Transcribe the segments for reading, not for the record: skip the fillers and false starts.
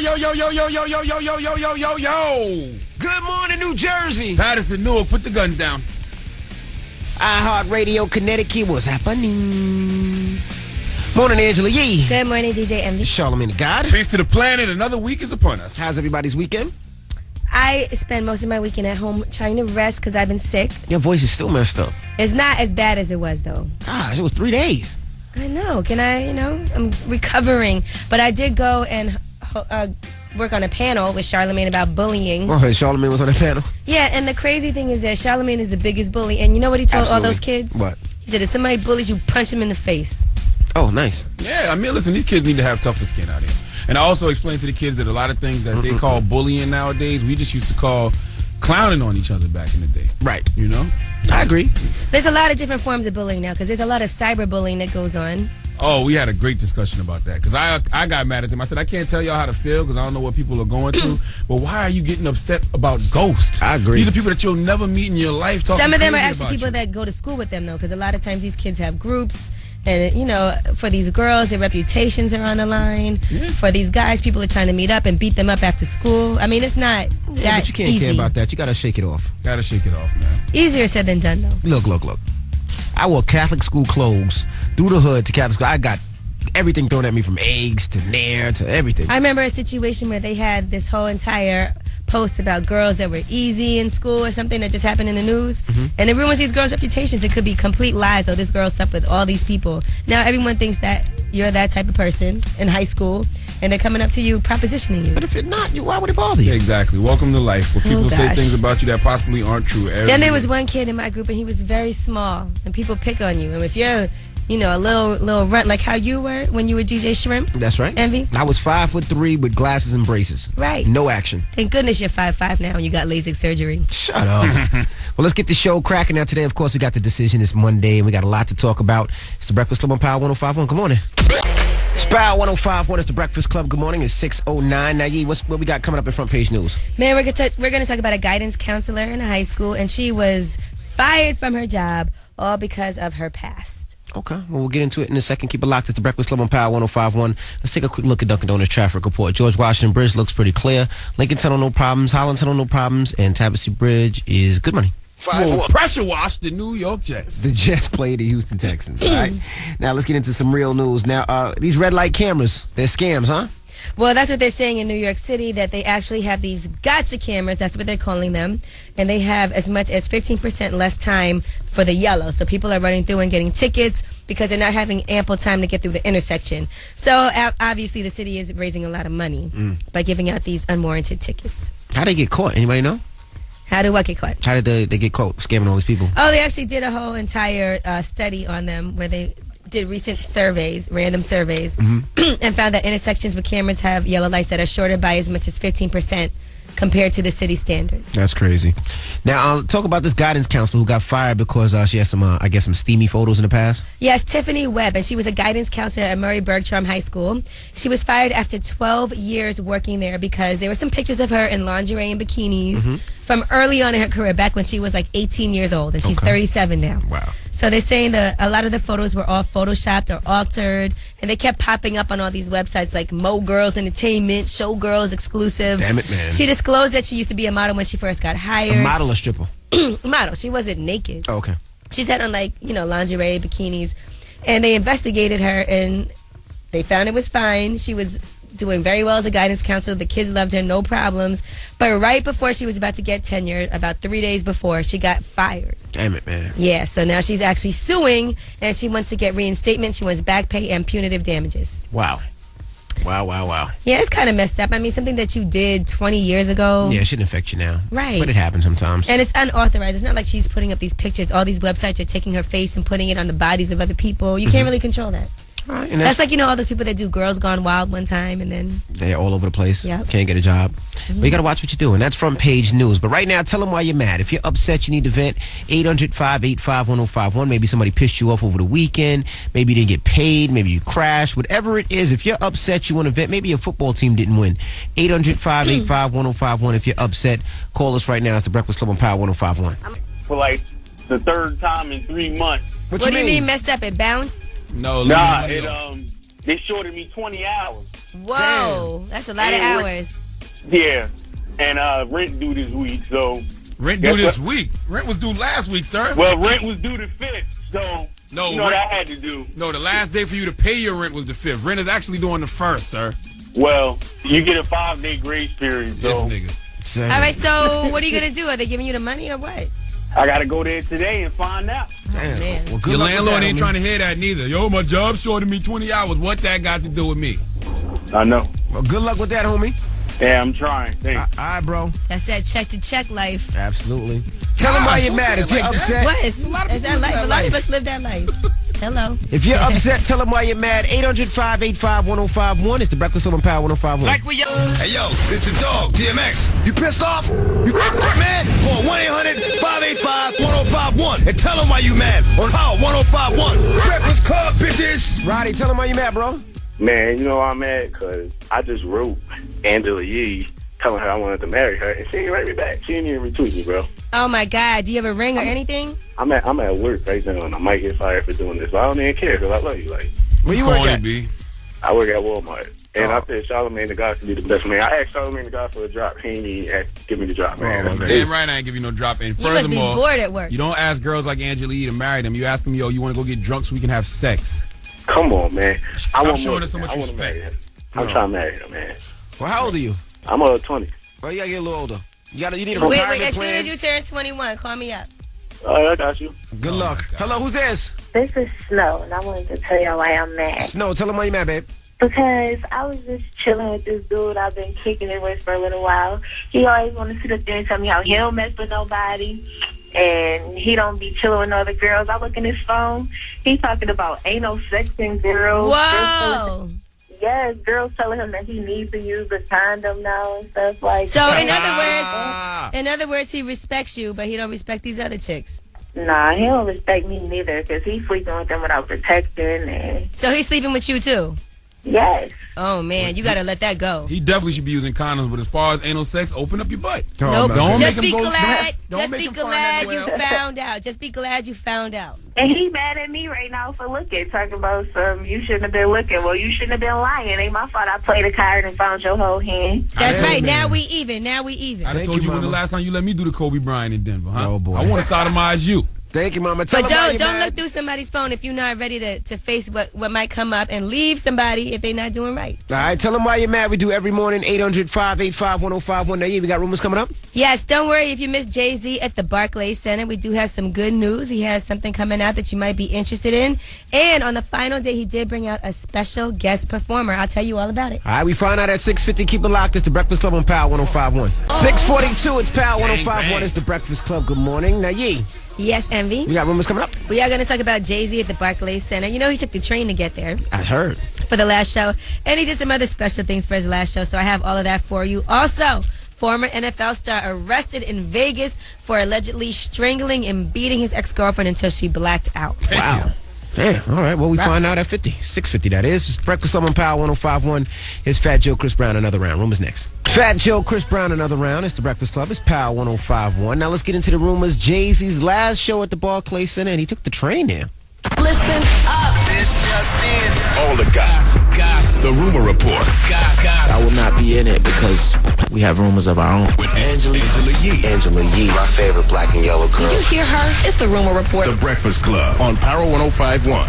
yo. Good morning, New Jersey. Patterson, Newark, put the guns down. iHeartRadio, Connecticut, what's happening? Morning, Angela Yee. Good morning, DJ Envy. Charlamagne the God. Peace to the planet. Another week is upon us. How's everybody's weekend? I spend most of my weekend at home trying to rest because I've been sick. Your voice is still messed up. It's not as bad as it was, though. Gosh, it was 3 days. I know. I'm recovering. But I did go and work on a panel with Charlamagne about bullying. Oh, Charlamagne was on the panel? Yeah, and the crazy thing is that Charlamagne is the biggest bully. And you know what he told all those kids? What? He said, if somebody bullies you, punch him in the face. Oh, nice. Yeah, I mean, listen, these kids need to have tougher skin out here. And I also explained to the kids that a lot of things that they call bullying nowadays, we just used to call clowning on each other back in the day. Right. You know? I agree. There's a lot of different forms of bullying now because there's a lot of cyberbullying that goes on. Oh, we had a great discussion about that because I got mad at them. I said, I can't tell y'all how to feel because I don't know what people are going through. But why are you getting upset about ghosts? I agree. These are people that you'll never meet in your life. Some of them are actually people that go to school with them, though, because a lot of times these kids have groups. And, you know, for these girls, their reputations are on the line. Yeah. For these guys, people are trying to meet up and beat them up after school. I mean, it's not that but you can't easy. care about that. You got to shake it off. Got to shake it off, man. Easier said than done, though. Look. I wore Catholic school clothes through the hood to Catholic school. I got everything thrown at me from eggs to Nair to everything. I remember a situation where they had this whole entire post about girls that were easy in school or something that just happened in the news. And it ruins these girls' reputations. It could be complete lies. Oh, this girl slept with all these people. Now everyone thinks that you're that type of person in high school, and they're coming up to you, propositioning you. But if you're not, why would it bother you? Exactly. Welcome to life, where people say things about you that possibly aren't true. Then there was one kid in my group, and he was very small, and people pick on you. And if you're, you know, a little runt like how you were when you were DJ Shrimp. That's right. Envy. I was 5'3" with glasses and braces. Right. No action. Thank goodness you're 5'5" now and you got LASIK surgery. Shut up. Well, let's get the show cracking. Now today, of course, we got the decision. It's Monday, and we got a lot to talk about. It's the Breakfast Club on Power 105.1. Good morning. It's Power 105.1. It's the Breakfast Club. Good morning. It's 6:09. Now, Yee, what we got coming up in front page news? Man, we're going to talk about a guidance counselor in a high school, and she was fired from her job all because of her past. Okay, well, we'll get into it in a second. Keep it locked. It's the Breakfast Club on Power 105.1. Let's take a quick look at Dunkin' Donuts traffic report. George Washington Bridge looks pretty clear. Lincoln Tunnel, no problems. Holland Tunnel, no problems. And Tabassee Bridge is good money. Pressure wash the New York Jets. The Jets play the Houston Texans, all right? Now, let's get into some real news. Now, these red light cameras, they're scams, huh? Well, that's what they're saying in New York City, that they actually have these gotcha cameras, that's what they're calling them, and they have as much as 15% less time for the yellow. So people are running through and getting tickets because they're not having ample time to get through the intersection. So obviously the city is raising a lot of money by giving out these unwarranted tickets. How'd they get caught? Anybody know? How did what get caught? How did they get caught scamming all these people? Oh, they actually did a whole entire study on them where they did recent surveys, random surveys, and found that intersections with cameras have yellow lights that are shorter by as much as 15% compared to the city standard. That's crazy. Now, talk about this guidance counselor who got fired because she had some, I guess, some steamy photos in the past. Yes, Tiffany Webb, and she was a guidance counselor at Murray Bergstrom High School. She was fired after 12 years working there because there were some pictures of her in lingerie and bikinis from early on in her career, back when she was like 18 years old, and she's 37 now. Wow. So they're saying that a lot of the photos were all photoshopped or altered, and they kept popping up on all these websites like Mo Girls Entertainment, Showgirls Exclusive. Damn it, man. She disclosed that she used to be a model when she first got hired. A model or stripper? Model. She wasn't naked. Oh, okay. She's had on, like, you know, lingerie, bikinis, and they investigated her, and they found it was fine. She was doing very well as a guidance counselor. The kids loved her, no problems. But right before she was about to get tenured, about 3 days before, she got fired. Damn it, man. Yeah, so now she's actually suing, and she wants to get reinstatement. She wants back pay and punitive damages. Wow. Wow. Yeah, it's kind of messed up. I mean, something that you did 20 years ago. Yeah, it shouldn't affect you now. Right. But it happens sometimes. And it's unauthorized. It's not like she's putting up these pictures. All these websites are taking her face and putting it on the bodies of other people. You can't really control that. Right, and that's like, you know, all those people that do Girls Gone Wild one time and then they're all over the place. Yep. Can't get a job. But you got to watch what you're doing. That's front page news. But right now, tell them why you're mad. If you're upset, you need to vent. 800-585-1051. Maybe somebody pissed you off over the weekend. Maybe you didn't get paid. Maybe you crashed. Whatever it is, if you're upset, you want to vent. Maybe your football team didn't win. 800-585-1051. If you're upset, call us right now. It's the Breakfast Club on Power 105.1. For like the third time in 3 months. What do you mean messed up? It bounced? No, nah, they shorted me 20 hours. Whoa, that's a lot of hours. Yeah, and rent due this week, so. Rent due this week. Rent was due last week, sir. Well, rent was due the 5th, so no, you know what I had to do. No, the last day for you to pay your rent was the 5th. Rent is actually due on the 1st, sir. Well, you get a 5-day grace period, so. This nigga. All right, so what are you going to do? Are they giving you the money or what? I got to go there today and find out. Damn. man. Well, good Your luck with landlord that, ain't homie. trying to hear that neither. Yo, my job shorted me 20 hours. What that got to do with me? I know. Well, good luck with that, homie. Yeah, I'm trying. Thanks. All right, bro. That's that check-to-check life. Absolutely. Tell them why you're don't mad. say If it you're like that. upset, What? Is A lot of that people life? live A that lot of life. us live that life. Hello. if you're upset, tell them why you're mad. 800-585-1051. It's the Breakfast Club on Power 1051. Hey, yo, it's the dog, DMX. You pissed off? You mad? Call 1-800-585-1051 and tell them why you mad on Power 1051. Breakfast Club, bitches. Roddy, tell them why you mad, bro. Man, you know I'm mad because I just wrote Angela Yee telling her I wanted to marry her, and she didn't write me back. She didn't even retweet me, bro. Oh, my God. Do you have a ring or anything? I'm at work right now, and I might get fired for doing this, but I don't even care because I love you. Like, Where you work Corny, at? B. I work at Walmart, and Oh. I said Charlamagne the God can be the best man. I asked Charlamagne the God for a drop. He ain't even give me the drop, man. Oh, okay. Damn right I ain't give you no drop. And You must be furthermore, bored at work. you don't ask girls like Angela Yee to marry them. You ask them, yo, you want to go get drunk so we can have sex? Come on, man. I want showing more. us so much I want to respect. marry her. I'm trying to marry her, man. Well, how old are you? I'm 20. Well, you gotta get a little older. You need a Wait, retirement as soon plan. as you turn 21, call me up. All right, I got you. Good luck. Hello, who's this? This is Snow, and I wanted to tell y'all why I'm mad. Snow, tell them why you mad, babe. Because I was just chilling with this dude I've been kicking it with for a little while. He always want to sit up there and tell me how he don't mess with nobody, and he don't be chilling with no other girls. I look in his phone. He's talking about anal sexing girls. Whoa. Yes, girls telling him that he needs to use a condom now and stuff like So, that. in other words, he respects you, but he don't respect these other chicks. Nah, he don't respect me neither because he's sleeping with them without protection. And So he's sleeping with you, too? yes. Oh, man, you got to let that go. He definitely should be using condoms, but as far as anal sex, open up your butt. Nope. Don't Just make be him go- glad. don't Just make be him find glad that you well. found out. Just be glad you found out. And he mad at me right now for looking, talking about you shouldn't have been looking. Well, you shouldn't have been lying. Ain't my fault I played a card and found your whole hand. That's Hey, right. man. Now we even. Now we even. I done Thank told you, you when the mama. last time you let me do the Kobe Bryant in Denver, huh? Oh, boy. I want to sodomize you. Thank you, Mama. Tell But them why you don't mad. look through somebody's phone if you're not ready to face what might come up, and leave somebody if they're not doing right. All right, tell them why you're mad. We do every morning, 800-585-1051. Now, yeah, we got rumors coming up. Yes, don't worry if you missed Jay-Z at the Barclays Center. We do have some good news. He has something coming out that you might be interested in. And on the final day, he did bring out a special guest performer. I'll tell you all about it. All right, we find out at 6:50. Keep it locked. It's the Breakfast Club on Power 105.1. 6:42. It's Power 105.1. bang. It's the Breakfast Club. Good morning. Now, Yee, Yes, Envy. we got rumors coming up. We are going to talk about Jay-Z at the Barclays Center. You know, he took the train to get there I heard. for the last show, and he did some other special things for his last show, so I have all of that for you. Also, former NFL star arrested in Vegas for allegedly strangling and beating his ex-girlfriend until she blacked out. Wow. Damn. All right. Well, we find out at 6:50. That is. It's Breakfast Club on Power 105.1. It's Fat Joe, Chris Brown, another round. Rumors next. Fat Joe, Chris Brown, another round. It's the Breakfast Club. It's Power 105.1. Now let's get into the rumors. Jay-Z's last show at the Barclays Center, and he took the train there. Listen up. This just in. All the gossip. The Rumor Report. I will not be in it because we have rumors of our own. With Angela Yee. Angela Yee, my favorite black and yellow girl. You hear her? It's the Rumor Report. The Breakfast Club on Power 105.1.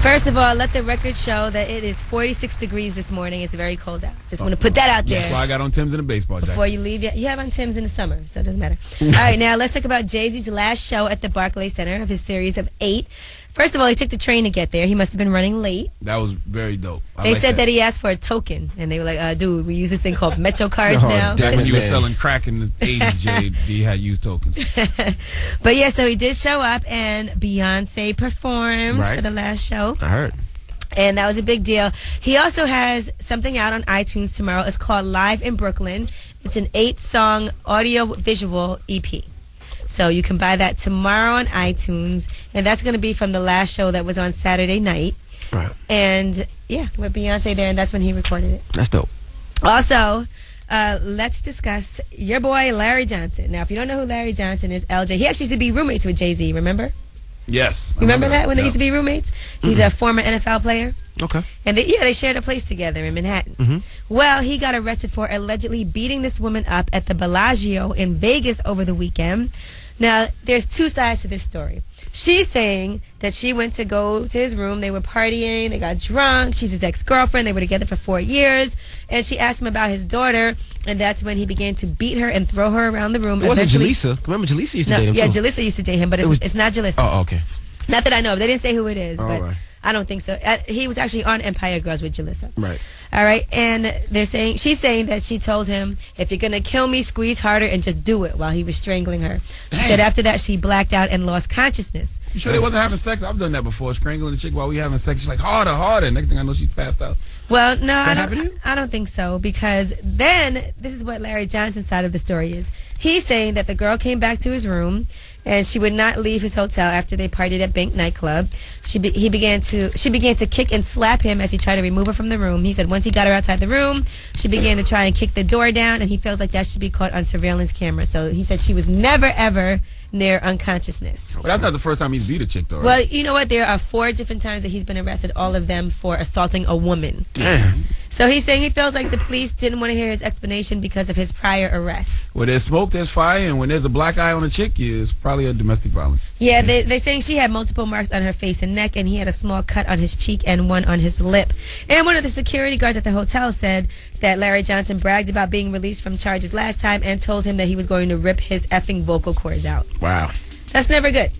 First of all, let the record show that it is 46 degrees this morning. It's very cold out. Just want to put that out there. That's why I got on Tim's and a baseball jacket. Before you leave, you have on Tim's in the summer, so it doesn't matter. All right, now let's talk about Jay-Z's last show at the Barclays Center of his series of 8. First of all, he took the train to get there. He must have been running late. That was very dope. I They like said that he asked for a token, and they were like, dude, we use this thing called Metro cards Oh, now. damn. Back when you were Man. selling crack in the 80s, Jay, he had used tokens. But yeah, so he did show up, and Beyonce performed Right. for the last show. I heard. And that was a big deal. He also has something out on iTunes tomorrow. It's called Live in Brooklyn. It's an 8-song audio-visual EP. So you can buy that tomorrow on iTunes. And that's going to be from the last show that was on Saturday night. Right. And, yeah, with Beyonce there, and that's when he recorded it. That's dope. Also, let's discuss your boy, Larry Johnson. Now, if you don't know who Larry Johnson is, LJ, he actually used to be roommates with Jay-Z, remember? Yes. I Remember that when they Yeah. used to be roommates? He's a former NFL player. Okay. And they shared a place together in Manhattan. Well, he got arrested for allegedly beating this woman up at the Bellagio in Vegas over the weekend. Now, there's two sides to this story. She's saying that she went to go to his room. They were partying. They got drunk. She's his ex-girlfriend. They were together for 4 years. And she asked him about his daughter. And that's when he began to beat her and throw her around the room. It wasn't Jalissa. Remember, Jalissa used to date him, yeah, too. Jalissa used to date him, but it's not Jalissa. Oh, okay. Not that I know of. They didn't say who it is, but right. I don't think so. He was actually on Empire Girls with Jalissa. Right. All right. And she's saying that she told him, if you're going to kill me, squeeze harder and just do it, while he was strangling her. She said after that, she blacked out and lost consciousness. You sure they wasn't having sex? I've done that before, strangling a chick while we having sex. She's like, harder, harder. Next thing I know, she passed out. Well, no, I don't think so, because then this is what Larry Johnson's side of the story is. He's saying that the girl came back to his room and she would not leave his hotel after they partied at Bank nightclub. She began to kick and slap him as he tried to remove her from the room. He said once he got her outside the room, she began to try and kick the door down, and he feels like that should be caught on surveillance camera. So he said she was never ever near unconsciousness. But that's not the first time he's beat a chick, though. Right? Well, you know what? There are 4 different times that he's been arrested, all of them for assaulting a woman. Damn. So he's saying he feels like the police didn't want to hear his explanation because of his prior arrests. Where there's smoke, there's fire, and when there's a black eye on a chick, it's probably a domestic violence. Yeah, they're saying she had multiple marks on her face and neck, and he had a small cut on his cheek and one on his lip. And one of the security guards at the hotel said that Larry Johnson bragged about being released from charges last time and told him that he was going to rip his effing vocal cords out. Wow. That's never good.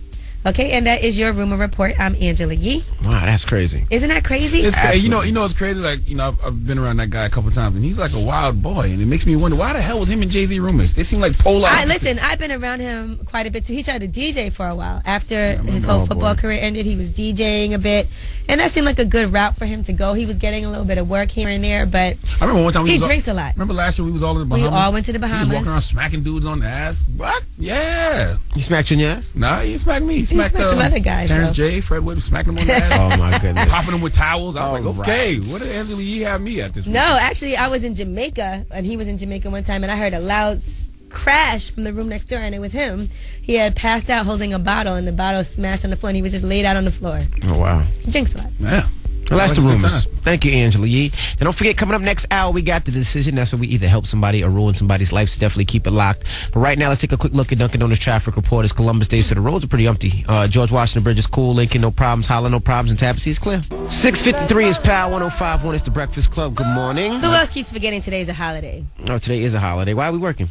Okay, and that is your rumor report. I'm Angela Yee. Wow, that's crazy. Isn't that crazy? It's you know it's crazy. Like I've been around that guy a couple times, and he's like a wild boy, and it makes me wonder why the hell was him and Jay-Z roommates? They seem like polar. Listen, I've been around him quite a bit too. He tried to DJ for a while after his whole football career ended. He was DJing a bit, and that seemed like a good route for him to go. He was getting a little bit of work here and there, but I remember one time he drinks a lot. Remember last year we was all in the Bahamas. We all went to the Bahamas. He was walking around smacking dudes on the ass. What? Yeah. He smacked you in your ass? Nah, he smacked me. He smacked some other guys. Terrence J, Fred Williams, smacking him on the ass. Oh my goodness. Popping him with towels. I was like, okay, right. what did Angela Yee have me at this? No, actually, I was in Jamaica, and he was in Jamaica one time, and I heard a loud crash from the room next door, and it was him. He had passed out holding a bottle, and the bottle smashed on the floor, and he was just laid out on the floor. Oh wow. He drinks a lot. Yeah. Well, that's the rumors. Thank you, Angela Yee. And don't forget, coming up next hour, we got the decision. That's where we either help somebody or ruin somebody's life, so definitely keep it locked. But right now, let's take a quick look at Dunkin' Donuts traffic report. It's Columbus Day, so the roads are pretty empty. George Washington Bridge is cool. Lincoln, no problems. Holla, no problems. And Tallahassee is clear. 6:53 is Power 105.1. It's the Breakfast Club. Good morning. Who else keeps forgetting today's a holiday? Oh, today is a holiday. Why are we working?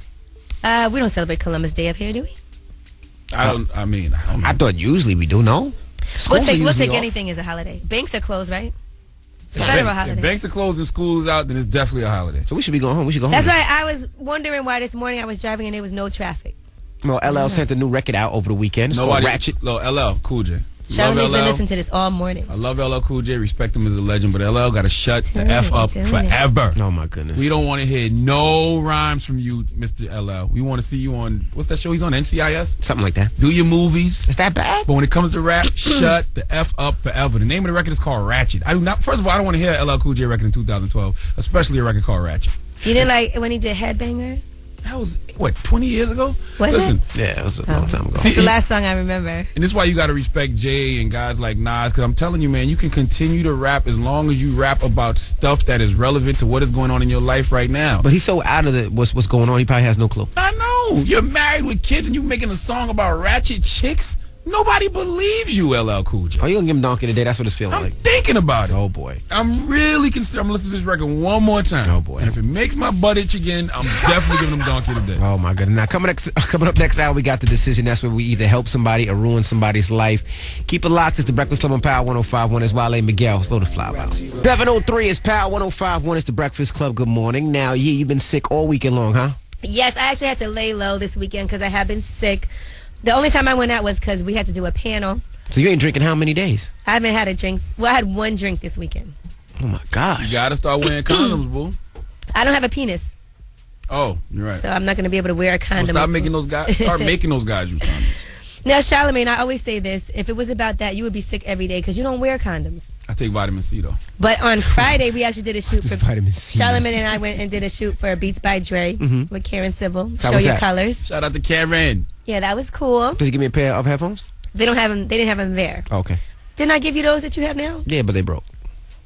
We don't celebrate Columbus Day up here, do we? I don't know. I thought usually we do, no? We'll take anything as a holiday. Banks are closed, right? It's a federal holiday. If banks are closed and school is out, then it's definitely a holiday. So we should be going home. We should go home. That's why I was wondering why this morning I was driving and there was no traffic. Well, LL sent a new record out over the weekend. It's called Ratchet. LL Cool J. Charlamagne's been listening to this all morning. I love LL Cool J. Respect him as a legend, but LL got to shut the F up forever. Oh, my goodness. We don't want to hear no rhymes from you, Mr. LL. We want to see you on, what's that show he's on, NCIS? Something like that. Do your movies. Is that bad? But when it comes to rap, shut the F up forever. The name of the record is called Ratchet. First of all, I don't want to hear LL Cool J record in 2012, especially a record called Ratchet. You didn't like when he did Headbanger? That was, 20 years ago? Listen, it? Yeah, it was a long time ago. It's the last song I remember. And this is why you got to respect Jay and guys like Nas, because I'm telling you, man, you can continue to rap as long as you rap about stuff that is relevant to what is going on in your life right now. But he's so out of what's going on, he probably has no clue. I know. You're married with kids and you're making a song about ratchet chicks. Nobody believes you, LL Cool J. Oh, you gonna give him Donkey today? That's what it's feeling like. I'm thinking about it. Oh, boy. I'm really considering. I'm going to listen to this record one more time. Oh, boy. And if it makes my butt itch again, I'm definitely giving him Donkey today. Oh, my goodness. Now, coming up next hour, we got the decision. That's where we either help somebody or ruin somebody's life. Keep it locked. It's the Breakfast Club on Power 105.1. It's Wale Miguel. Slow to fly out. 7:03 is Power 105.1. It's the Breakfast Club. Good morning. Now, you've been sick all weekend long, huh? Yes, I actually had to lay low this weekend because I have been sick. The only time I went out was because we had to do a panel. So you ain't drinking how many days? I haven't had a drink. Well, I had one drink this weekend. Oh, my gosh. You got to start wearing condoms, boo. I don't have a penis. Oh, you're right. So I'm not going to be able to wear a condom. Well, start making those guys use condoms. Now, Charlamagne, I always say this. If it was about that, you would be sick every day because you don't wear condoms. I take vitamin C, though. But on Friday, we actually did a shoot for vitamin C. Charlamagne and I went and did a shoot for Beats by Dre with Karen Civil. How Show was Your that? Colors. Shout out to Karen. Yeah, that was cool. Did you give me a pair of headphones? They don't have them. They didn't have them there. Okay. Didn't I give you those that you have now? Yeah, but they broke.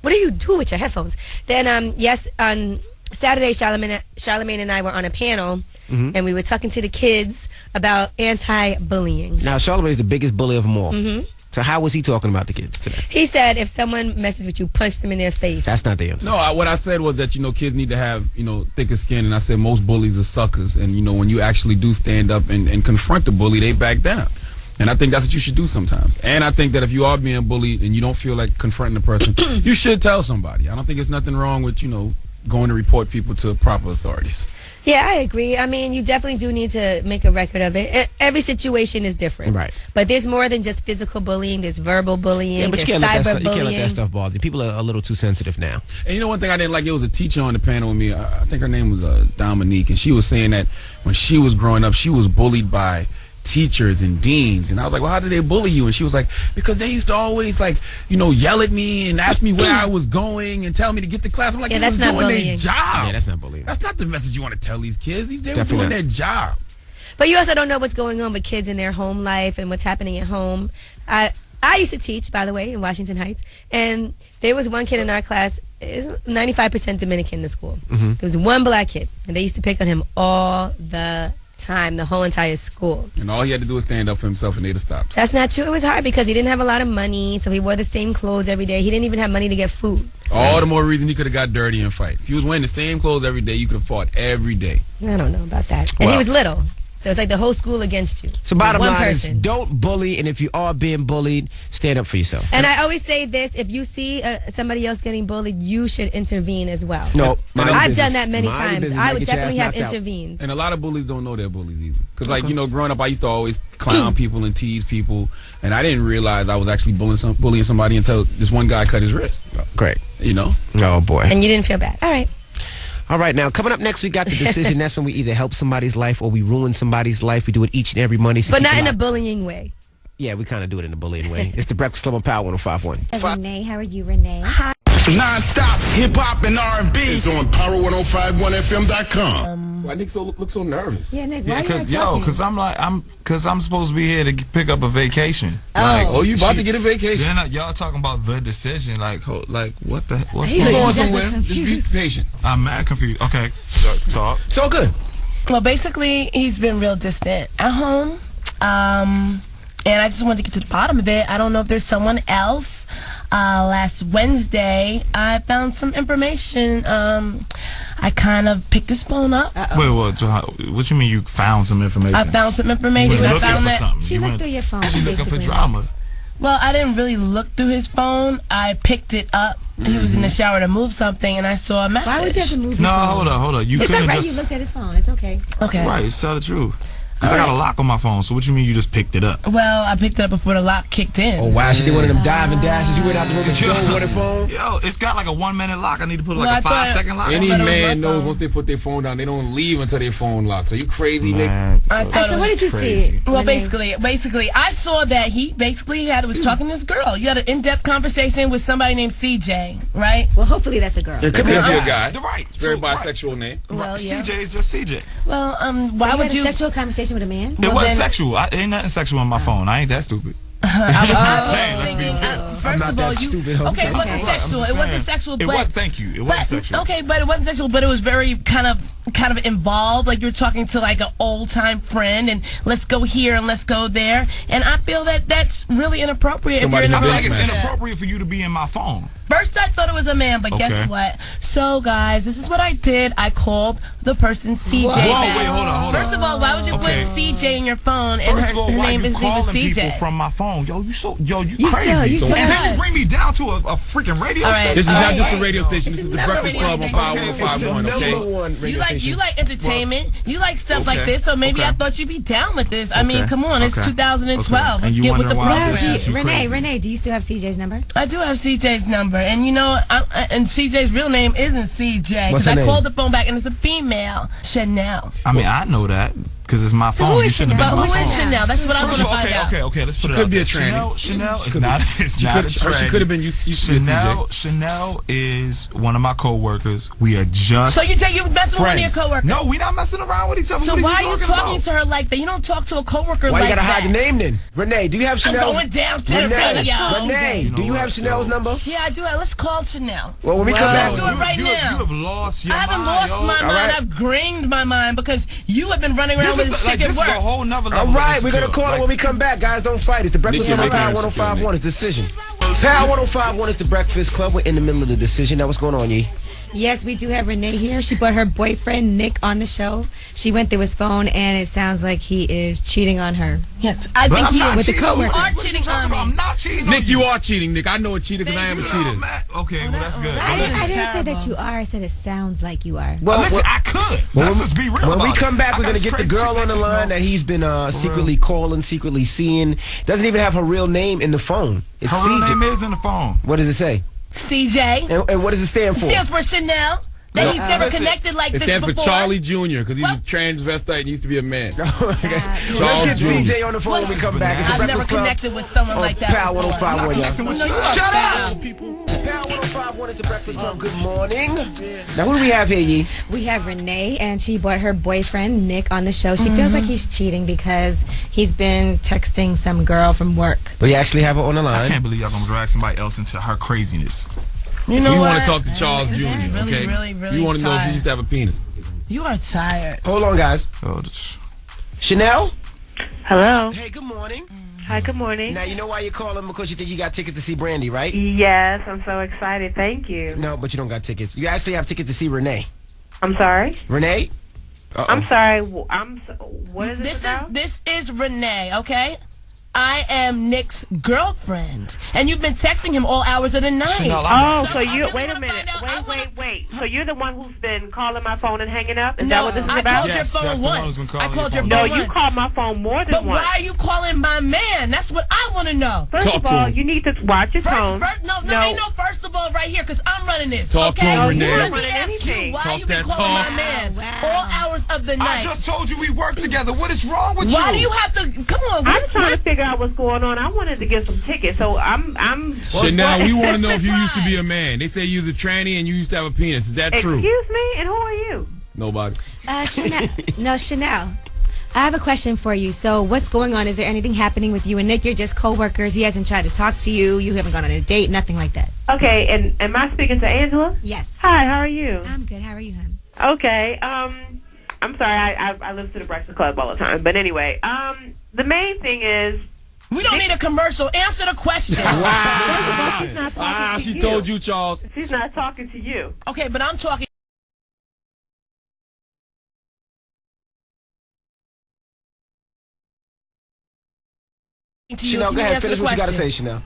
what do you do with your headphones? Then, yes, on Saturday, Charlamagne and I were on a panel, and we were talking to the kids about anti-bullying. Now, Charlamagne is the biggest bully of them all. Mm-hmm. So how was he talking about the kids today? He said if someone messes with you, punch them in their face. That's not the answer. No, what I said was that, kids need to have, thicker skin. And I said most bullies are suckers. And, when you actually do stand up and confront the bully, they back down. And I think that's what you should do sometimes. And I think that if you are being bullied and you don't feel like confronting the person, you should tell somebody. I don't think there's nothing wrong with, going to report people to proper authorities. Yeah, I agree. I mean, you definitely do need to make a record of it. Every situation is different. Right. But there's more than just physical bullying. There's verbal bullying. There's cyber bullying. You can't let that stuff bother you. People are a little too sensitive now. And one thing I didn't like, it was a teacher on the panel with me. I think her name was Dominique. And she was saying that when she was growing up, she was bullied by teachers and deans. And I was like, well, how did they bully you? And she was like, because they used to always yell at me and ask me where I was going and tell me to get to class. I'm like, yeah, they was doing their job. Yeah, that's not bullying. That's not the message you want to tell these kids. They were doing their job. But you also don't know what's going on with kids in their home life and what's happening at home. I used to teach, by the way, in Washington Heights, and there was one kid in our class, 95% Dominican in the school. There was one black kid, and they used to pick on him all the time, the whole entire school. And all he had to do was stand up for himself and they'd have stopped. That's not true. It was hard because he didn't have a lot of money, so he wore the same clothes every day. He didn't even have money to get food. All the more reason he could have got dirty and fight. If he was wearing the same clothes every day, you could have fought every day. I don't know about that. And he was little. So it's like the whole school against you. So bottom line is, don't bully, and if you are being bullied, stand up for yourself. And I always say this, if you see somebody else getting bullied, you should intervene as well. No, I've done that many times. I would definitely have intervened. And a lot of bullies don't know they're bullies either. Because, growing up, I used to always clown people and tease people, and I didn't realize I was actually bullying somebody until this one guy cut his wrist. Great. Oh, boy. And you didn't feel bad. All right. All right, now, coming up next, we got the decision. That's when we either help somebody's life or we ruin somebody's life. We do it each and every Monday. So but not in a bullying way. Yeah, we kind of do it in a bullying way. It's the Breakfast Club on Power 105.1. Renee, how are you, Renee? Hi. Non-stop hip-hop and R&B is on power1051fm.com. Why Nick looks so nervous? Yeah, Nick, why because I'm supposed to be here to pick up a vacation. You about to get a vacation? Then y'all talking about the decision, what's Going on somewhere? Just be patient. I'm mad confused. Okay, talk. It's all good. Well, basically, he's been real distant at home. And I just wanted to get to the bottom of it. I don't know if there's someone else. Last Wednesday, I found some information. I kind of picked his phone up. Wait, what you mean you found some information? I found some information. I found that she looked through your phone. She looking for drama. Well, I didn't really look through his phone. I picked it up. He was in the shower to move something, and I saw a message. Why would you have to move his phone? No, hold on. It's all right. You looked at his phone. It's okay. Okay. Right, tell the truth. Because I got a lock on my phone, so what you mean you just picked it up? Well, I picked it up before the lock kicked in. Oh, wow. She did one of them diving dashes. You went out the room and stole with her phone? Yo, it's got like a 1 minute lock. I need to put a 5-second lock. Any man knows once they put their phone down, they don't leave until their phone locks. Are you crazy, Nick? So what did you see? Well, basically, I saw that he basically was talking to this girl. You had an in-depth conversation with somebody named CJ, right? Well, hopefully that's a girl. It could be a guy. Right. It's very bisexual name. Well, yeah. CJ is just CJ. Well, why would you... a sexual conversation with a man? It wasn't sexual. Ain't nothing sexual on my phone. I ain't that stupid. First of all, it wasn't sexual. It wasn't sexual, but thank you. It wasn't sexual. Okay, but it wasn't sexual, but it was very kind of involved. Like you're talking to like an old time friend, and let's go here and let's go there. And I feel that that's really inappropriate. If you're in a relationship. It's inappropriate for you to be in my phone. First, I thought it was a man, but guess what? So, guys, this is what I did. I called the person CJ. Whoa, wait, hold on. First of all, why would you put CJ in your phone and her name isn't even CJ? People from my phone, you crazy. Can you bring me down to a freaking radio station? This is not just a radio station. This is the Breakfast Club on Power 105.1. Okay. You like entertainment. You like stuff like this. So maybe I thought you'd be down with this. I mean, come on, it's 2012. Let's get with the program. Renee, do you still have CJ's number? I do have CJ's number. And you know, and CJ's real name isn't CJ. What's Because her I name? called the phone back and it's a female, Chanel. I mean, I know that. Because it's my phone. who You is shouldn't have Chanel? been But on who my is phone. Chanel? That's what I want to find out. Okay. Let's put She it could out be a there. tranny. Chanel is She not. could be. It's She not a could- or she tranny. could have been used to be a CJ. Chanel is one of my coworkers. We are just. So you messing with one of your friends. coworkers? No, we not messing around with each other. So What why are you talking about? to her like that? You don't talk to a coworker Why like you gotta that. hide the name then? Renee, do you have I'm Chanel's? going down to the radio. Renee, do you have Chanel's number? Yeah, I do. Let's call Chanel. Well, when we come back, Let's do it right You now. have lost your I haven't mind, lost yo. my All mind. right. I've greened my mind because you have been running around with this chick at This work. is a whole nother level. all right, of we're gonna insecure. call it when we come back. Guys, don't fight. It's the Breakfast Nick, Club you're Power making it 105.1. It's Decision. Power 105.1 is the Breakfast Club. We're in the middle of the decision. Now, what's going on, Yee? Yes, we do have Renee here. She brought her boyfriend, Nick, on the show. She went through his phone, and it sounds like he is cheating on her. Yes, I think I'm he not is. With the cheating on coworker. you. Are What you cheating talking on about? me. I'm not cheating on Nick, you are cheating, Nick. I know a cheater because I am a cheater. Okay, well that's good. I didn't say terrible. that you are. I said it sounds like you are. Well, Listen, I could. Let's just be real. When we about come it. back, I we're got going to this get the crazy girl chick on the that line you that he's been secretly calling, secretly seeing. Doesn't even have her real name in the phone. It's Her real CJ. name is in the phone. What does it say? CJ. And what does it stand for? Stands for Chanel. That he's never listen, connected like It this stands for before. Charlie Jr. because he's a transvestite and used to be a man. Let's get Charles CJ on the phone when we come back. It's the I've never Breakfast Club connected with someone on like that Power before. 105.1, y'all. No, you are Shut foul. up! Power 105.1 is the Breakfast Club. Good morning. Now, who do we have here, Yee? We have Renee, and she brought her boyfriend, Nick, on the show. She feels like he's cheating because he's been texting some girl from work. But you actually have her on the I line. can't believe y'all gonna drag somebody else into her craziness. You know You what? want to talk to Charles Jr., Really, okay? really You want to know if he tired. used to have a penis. You are tired. Hold on, guys. Oh, Chanel? Hello. Hey, good morning. Hi, good morning. Now, you know why you're calling? Because you think you got tickets to see Brandy, right? Yes, I'm so excited. Thank you. No, but you don't got tickets. You actually have tickets to see Renee. I'm sorry. Renee? I'm sorry. What is This is Renee, okay? I am Nick's girlfriend, and you've been texting him all hours of the night. Oh, so I'm you really wait a gonna minute. find out. Wait. So you're the one who's been calling my phone and hanging up? Is No, that what this is I about? called your Yes, phone that's the one who's once. been calling I called your your phone. phone No, you once. called my phone more than But once. why are you calling my man? That's what I want to know. First Talk of to all, him. you need to watch your tone. No, ain't no first of all right here, because I'm running this. Talk to okay? him, Renee. Let me Running ask anything. you, why Talk you been that calling talk. my man all hours of the I night? just told you we work together. What is wrong with you? Why do you have to? Come on, I'm trying to figure out what's going on. I wanted to get some tickets, so I'm. Chanel, we want to know if you used to be a man. They say you was a tranny and you used to have a penis. Is that true? Excuse me, and who are you? Nobody. Chanel. No, Chanel. I have a question for you. So, what's going on? Is there anything happening with you and Nick? You're just co-workers. He hasn't tried to talk to you. You haven't gone on a date. Nothing like that. Okay, and am I speaking to Angela? Yes. Hi, how are you? I'm good. How are you, hon? Okay, I'm sorry. I listen to the Breakfast Club all the time, but anyway, the main thing is. We don't need a commercial. Answer the question. She told you, Charles. She's not talking to you. Okay, but I'm talking. To you. Chanel, Can go you ahead. answer Finish the what you got to question? say, Chanel.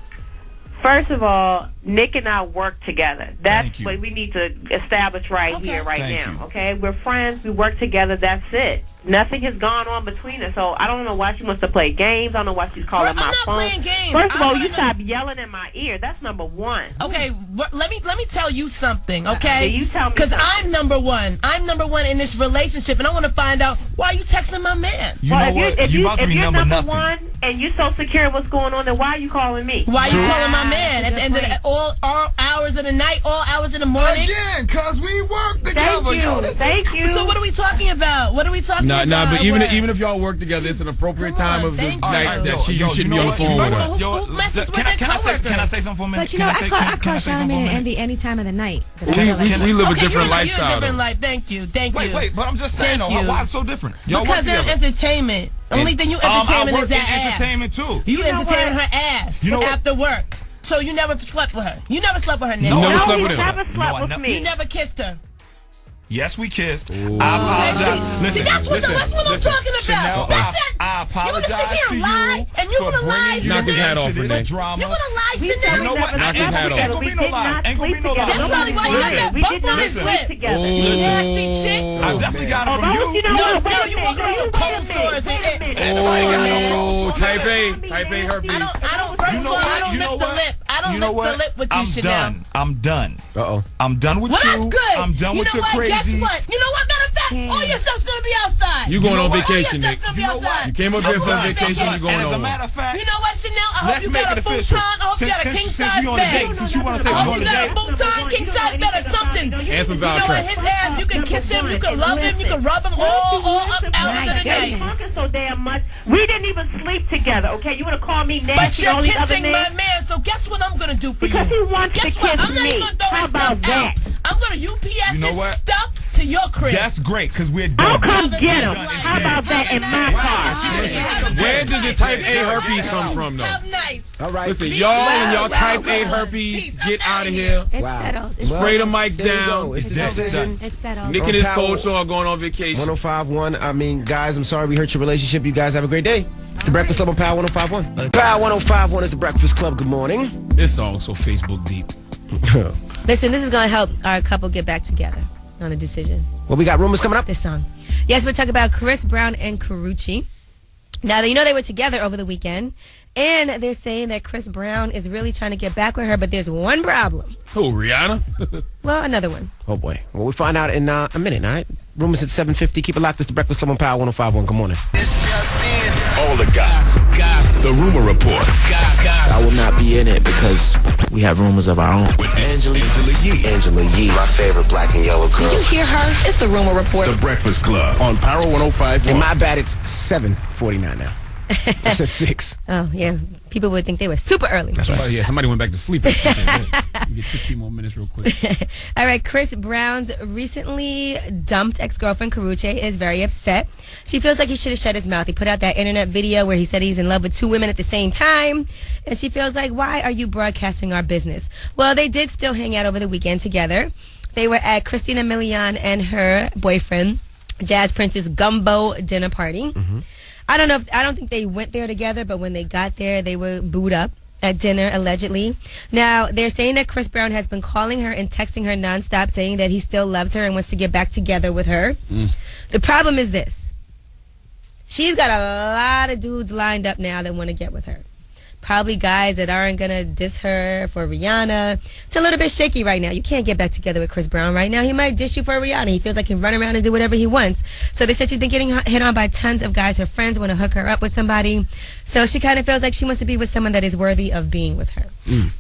First of all, Nick and I work together. That's Thank you. what we need to establish right Okay. here, right Thank now. you. Okay, we're friends. We work together. That's it. Nothing has gone on between us. So I don't know why she wants to play games. I don't know why she's calling I'm my not phone. playing games. First of I all, wanna you know- stop yelling in my ear. That's number one. Okay, let me tell you something, okay? Yeah, you tell me Because something. I'm number one. I'm number one in this relationship, and I want to find out why you texting my man. You know what? If You about to if be you're number number nothing. one and you're so secure in what's going on, then why are you calling me? Why you calling my man that's a at the end of good the, all hours of the night, all hours in the morning? Again, cause we work together. Thank Yo, you. this Thank is you. So what are we talking about? What are we talking about? But even What? if y'all work together, it's an appropriate Come on, time of the thank night you. that you shouldn't be on the phone with her. Who messes with can their I say coworkers? can I say something for a minute? But you know, I call say Charlamagne something for a and minute? Envy any time of the night. But I We feel like- live a Okay, different you're a lifestyle. different though. life. Thank you. Wait, but I'm just saying Thank though, you. why it's so different? Y'all work Because they're together. entertainment. Only thing you I entertainment work is that in ass. entertainment too. You You know entertaining what? her ass You know what? after work. So you never slept with her. You never slept with her, Nick. You never No, slept you with him. never No, slept I with never- me. You never kissed her. Yes, we kissed. I Okay, apologize. see, Listen, that's what listen, I'm listen. talking about. Chanel, That's it. I You wanna apologize sit here to and lie, you and you for wanna lie, bringing you Knock his hat off, into this Renee. drama. You wanna lie, We Chanel? You know what? Knock his hat off. Ain't gonna be no lies. Ain't gonna be no lies. That's probably why you got that We bump did on not his sleep lip. together. You nasty chick. I definitely got it Oh, from don't you. you know No, what? no, Wait a you minute. walk around with Wait a cold minute. sores. Wait a minute. Anybody got no Oh, cold sores? type A herpes. I don't. First You of know all, I what? don't You know lip the what? lip. I don't You know lip what? the lip with you, I'm Chanel. done. I'm done. Uh-oh. I'm done with Well, you. that's good. I'm done you with know your what? crazy. Guess what? You know what? Matter of fact, can't. All your stuff's gonna be outside. You going on vacation, All your Nick. stuff's gonna be outside. You came up here for vacation, you going As a on. matter of fact, You know what, Chanel? I let's hope you make got it a official. futon. I hope you got a king Since size we on a bed. date, since you want to say I we're hope on you a got a date. futon, king size bed or something. And some You know what? Valtrex. His ass, you can kiss him, you can love him, you can rub him all up hours of the day. Talking so damn much. We didn't even sleep together. Okay, you want to call me But nasty? you're all these other kissing my names? man, so guess what I'm gonna do for Because you? he wants Guess to what? kiss I'm not me. even gonna throw How his stuff about that? out. I'm gonna UPS You know his what? stuff to your crib. That's great, because we're I'll done. come get him. How about that in my car? Where did the type A herpes come from, though? How nice. All right. Listen, y'all and y'all type A herpes, get out of here. It's settled. It's Spray the mics There you go. down. It's the It's decision. It's settled. Nick and his cold sore are going on vacation. 105.1. I mean, guys, I'm sorry we hurt your relationship. You guys have a great day. It's the Breakfast Club on Power 105.1. Power 105.1 is the Breakfast Club. Good morning. This song's so Facebook deep. Listen, this is going to help our couple get back together on a decision. Well, we got rumors coming up. This song. Yes, we'll talk about Chris Brown and Karrueche. Now, you know they were together over the weekend, and they're saying that Chris Brown is really trying to get back with her, but there's one problem. Who, Rihanna? Well, another one. Oh, boy. Well, we'll find out in a minute, all right? Rumors at 7:50. Keep it locked. It's the Breakfast Club on Power 105.1. Good morning. All the gossip. The rumor report. I will not be in it because we have rumors of our own. With Angela Yee. Angela Yee, my favorite black and yellow girl. Did you hear her? It's the rumor report. The Breakfast Club on Power 105.1. And my bad, it's 7:49 now. It's at 6. Oh, yeah. People would think they were super early. That's right. Somebody went back to sleep. You get 15 more minutes real quick. All right, Chris Brown's recently dumped ex-girlfriend Karrueche is very upset. She feels like he should have shut his mouth. He put out that internet video where he said he's in love with 2 women at the same time. And she feels like, why are you broadcasting our business? Well, they did still hang out over the weekend together. They were at Christina Milian and her boyfriend, Jazz Prince's gumbo dinner party. Mm-hmm. I don't think they went there together, but when they got there, they were booed up at dinner, allegedly. Now, they're saying that Chris Brown has been calling her and texting her nonstop, saying that he still loves her and wants to get back together with her. The problem is this. She's got a lot of dudes lined up now that want to get with her. Probably guys that aren't going to diss her for Rihanna. It's a little bit shaky right now. You can't get back together with Chris Brown right now. He might diss you for Rihanna. He feels like he can run around and do whatever he wants. So they said she's been getting hit on by tons of guys. Her friends want to hook her up with somebody. So she kind of feels like she wants to be with someone that is worthy of being with her.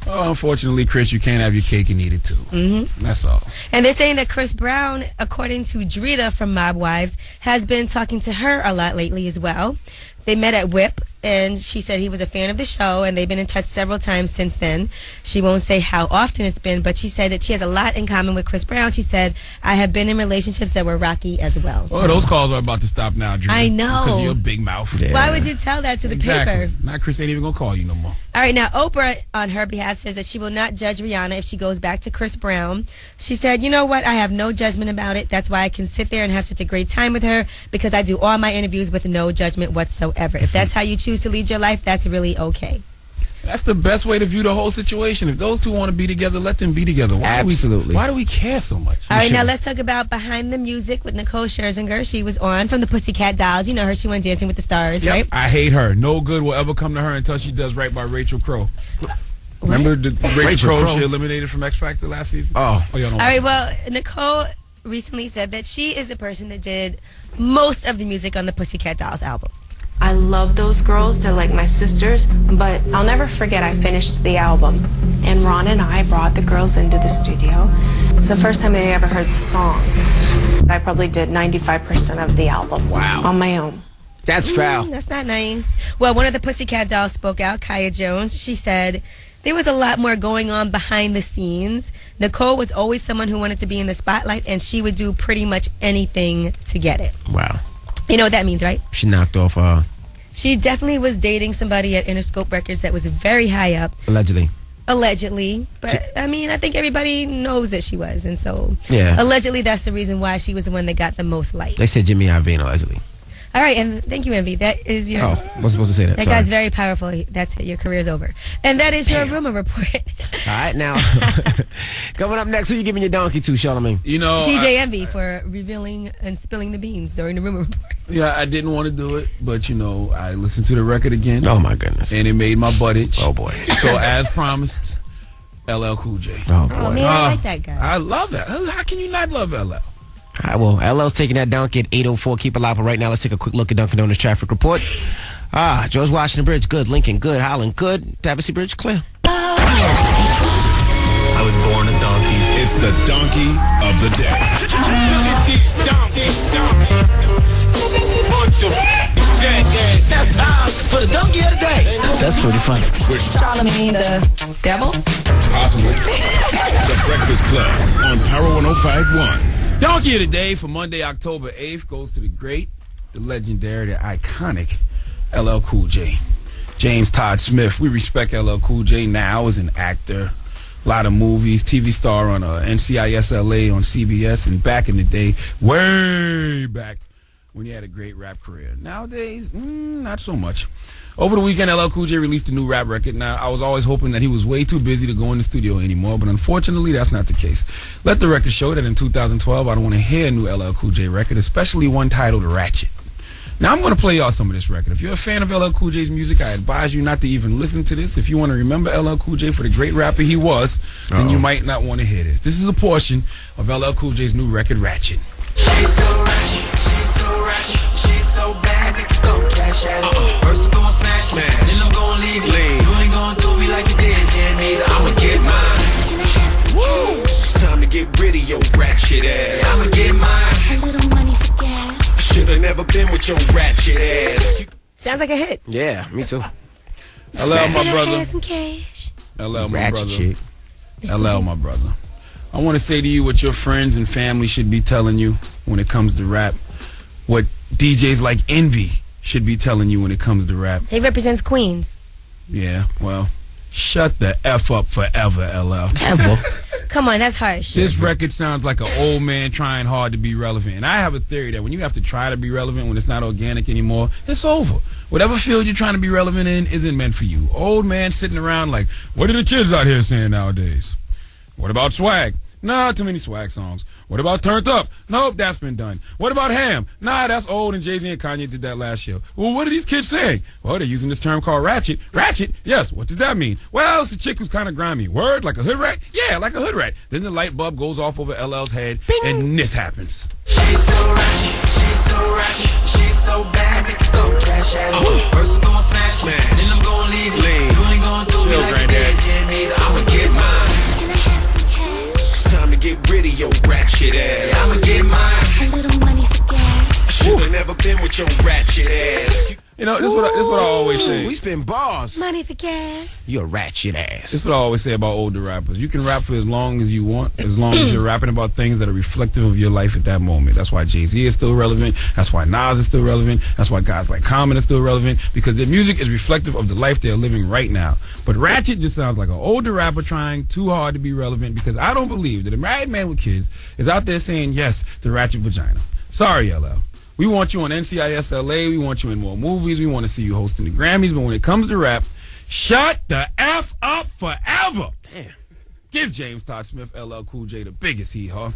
Oh, unfortunately, Chris, you can't have your cake and eat it too. Mm-hmm. That's all. And they're saying that Chris Brown, according to Drita from Mob Wives, has been talking to her a lot lately as well. They met at WHIP, and she said he was a fan of the show, and they've been in touch several times since then. She won't say how often it's been, but she said that she has a lot in common with Chris Brown. She said, I have been in relationships that were rocky as well. Oh, those calls are about to stop now, Drew. I know. Because you're a big mouth. Yeah. Why would you tell that to the paper? Now Chris ain't even going to call you no more. All right, now Oprah, on her behalf, says that she will not judge Rihanna if she goes back to Chris Brown. She said, you know what? I have no judgment about it. That's why I can sit there and have such a great time with her, because I do all my interviews with no judgment whatsoever. If that's how you choose to lead your life, that's really okay. That's the best way to view the whole situation. If those two want to be together, let them be together. Absolutely. Why do we care so much? All right, now let's talk about Behind the Music with Nicole Scherzinger. She was on from the Pussycat Dolls. You know her. She went Dancing with the Stars, right? I hate her. No good will ever come to her until she does right by Rachel Crow. Remember the Rachel Crow she eliminated from X Factor last season? Oh, y'all don't All right, well, Nicole recently said that she is the person that did most of the music on the Pussycat Dolls album. I love those girls. They're like my sisters. But I'll never forget I finished the album. And Ron and I brought the girls into the studio. It's the first time they ever heard the songs. I probably did 95% of the album. Wow. On my own. That's foul. That's not nice. Well, one of the Pussycat Dolls spoke out, Kaya Jones. She said, there was a lot more going on behind the scenes. Nicole was always someone who wanted to be in the spotlight, and she would do pretty much anything to get it. Wow. You know what that means, right? She knocked off, She definitely was dating somebody at Interscope Records that was very high up. Allegedly. But, I mean, I think everybody knows that she was. And so, yeah. Allegedly, that's the reason why she was the one that got the most light. They said Jimmy Iovine, allegedly. All right, and thank you, Envy. That is your... Oh, I was supposed to say that. That Sorry. guy's very powerful. That's it. Your career's over. And that is your rumor report. All right, now, coming up next, who you giving your donkey to, Charlamagne? You know... DJ Envy for revealing and spilling the beans during the rumor report. Yeah, I didn't want to do it, but, you know, I listened to the record again. Oh, my goodness. And it made my butt itch. Oh, boy. So, as promised, LL Cool J. Oh, boy. Oh, man, I like that guy. I love that. How can you not love LL? All right, well, LL's taking that donkey at 8:04. Keep it live. But right now, let's take a quick look at Dunkin' Donuts traffic report. George Washington Bridge, good. Lincoln, good. Holland, good. Tabassy Bridge, clear. I was born a donkey. It's the donkey of the day. That's time for the donkey of the day. That's pretty funny. Charlamagne the devil? Possibly. The Breakfast Club on Power 105.1. Donkey of the day for Monday, October 8th goes to the great, the legendary, the iconic LL Cool J. James Todd Smith. We respect LL Cool J now as an actor. A lot of movies, TV star on NCIS LA on CBS, and back in the day, way back when he had a great rap career. Nowadays, not so much. Over the weekend, LL Cool J released a new rap record. Now, I was always hoping that he was way too busy to go in the studio anymore, but unfortunately, that's not the case. Let the record show that in 2012, I don't want to hear a new LL Cool J record, especially one titled Ratchet. Now, I'm going to play y'all some of this record. If you're a fan of LL Cool J's music, I advise you not to even listen to this. If you want to remember LL Cool J for the great rapper he was, then you might not want to hear this. This is a portion of LL Cool J's new record, Ratchet. She's so ratchet, she's so ratchet, she's so bad, make it go cash at it. First I'm gonna smash, then I'm gonna leave you. You ain't gonna do me like you did, yeah, neither. I'ma get mine. Woo! It's time to get rid of your ratchet ass. I'ma get mine. A little money for gas. I should've never been with your ratchet ass. Sounds like a hit. Yeah, me too. LL, my brother. Some cash. LL, my Ratchet brother. chick. LL, my brother. I want to say to you what your friends and family should be telling you when it comes to rap. What DJs like Envy should be telling you when it comes to rap. He represents Queens. Yeah, well, shut the F up forever, LL. Ever. Come on, that's harsh. This record sounds like an old man trying hard to be relevant. And I have a theory that when you have to try to be relevant when it's not organic anymore, it's over. Whatever field you're trying to be relevant in isn't meant for you. Old man sitting around like, what are the kids out here saying nowadays? What about swag? Nah, too many swag songs. What about Turned Up? Nope, that's been done. What about Ham? Nah, that's old, and Jay-Z and Kanye did that last year. Well, what are these kids saying? Well, they're using this term called ratchet. Ratchet? Yes, what does that mean? Well, it's a chick who's kind of grimy. Word? Like a hood rat? Yeah, like a hood rat. Then the light bulb goes off over LL's head, and this happens. She's so ratchet, she's so ratchet, she's so bad, make it go cash at it. First I'm gonna smash, then I'm gonna leave you. You ain't gonna do me like you did, yeah, neither. I'ma get mine. Time to get rid of your ratchet ass. I'ma get mine. A little money for gas. I should've never been with your ratchet ass. You know, this is what I always say. We spin bars. Money for gas. You're a ratchet ass. This is what I always say about older rappers. You can rap for as long as you want, as long as you're rapping about things that are reflective of your life at that moment. That's why Jay-Z is still relevant. That's why Nas is still relevant. That's why guys like Common are still relevant, because their music is reflective of the life they're living right now. But Ratchet just sounds like an older rapper trying too hard to be relevant, because I don't believe that a married man with kids is out there saying yes to ratchet vagina. Sorry, LL. We want you on NCIS LA. We want you in more movies. We want to see you hosting the Grammys. But when it comes to rap, shut the F up forever. Damn. Give James Todd Smith, LL Cool J, the biggest hee-haw.